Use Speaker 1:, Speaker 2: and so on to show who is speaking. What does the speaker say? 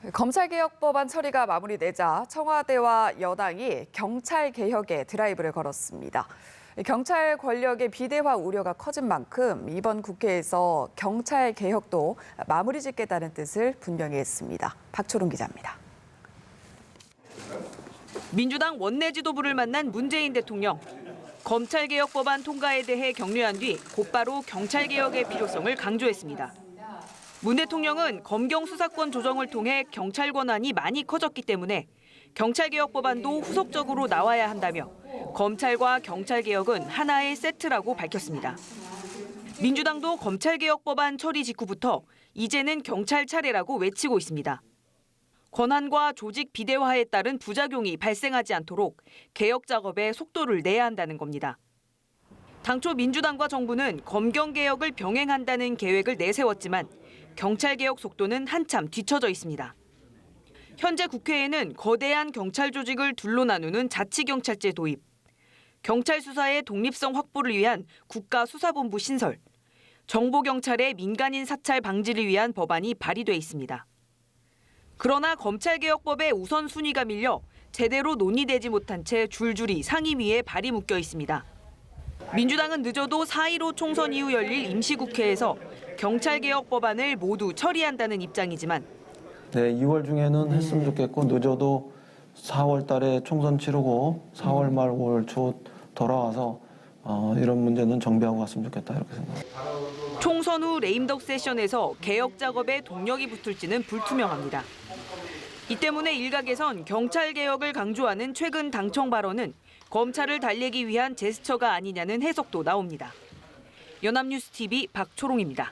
Speaker 1: 검찰개혁법안 처리가 마무리되자 청와대와 여당이 경찰개혁에 드라이브를 걸었습니다. 경찰 권력의 비대화 우려가 커진 만큼 이번 국회에서 경찰개혁도 마무리 짓겠다는 뜻을 분명히 했습니다. 박초롱 기자입니다.
Speaker 2: 민주당 원내 지도부를 만난 문재인 대통령. 검찰개혁법안 통과에 대해 격려한 뒤 곧바로 경찰개혁의 필요성을 강조했습니다. 문 대통령은 검경 수사권 조정을 통해 경찰 권한이 많이 커졌기 때문에 경찰개혁 법안도 후속적으로 나와야 한다며 검찰과 경찰개혁은 하나의 세트라고 밝혔습니다. 민주당도 검찰개혁 법안 처리 직후부터 이제는 경찰 차례라고 외치고 있습니다. 권한과 조직 비대화에 따른 부작용이 발생하지 않도록 개혁 작업에 속도를 내야 한다는 겁니다. 당초 민주당과 정부는 검경개혁을 병행한다는 계획을 내세웠지만 경찰개혁 속도는 한참 뒤처져 있습니다. 현재 국회에는 거대한 경찰 조직을 둘로 나누는 자치경찰제 도입, 경찰 수사의 독립성 확보를 위한 국가수사본부 신설, 정보경찰의 민간인 사찰 방지를 위한 법안이 발의돼 있습니다. 그러나 검찰개혁법의 우선순위가 밀려 제대로 논의되지 못한 채 줄줄이 상임위에 발이 묶여 있습니다. 민주당은 늦어도 4.15 총선 이후 열릴 임시국회에서 경찰개혁 법안을 모두 처리한다는 입장이지만
Speaker 3: 2월 중에는 했으면 좋겠고 늦어도 4월 달에 총선 치르고 4월 말 5월 초 돌아와서 이런 문제는 정비하고 갔으면 좋겠다 이렇게 생각합니다.
Speaker 2: 총선 후 레임덕 세션에서 개혁 작업에 동력이 붙을지는 불투명합니다. 이 때문에 일각에선 경찰개혁을 강조하는 최근 당청 발언은 검찰을 달래기 위한 제스처가 아니냐는 해석도 나옵니다. 연합뉴스 TV 박초롱입니다.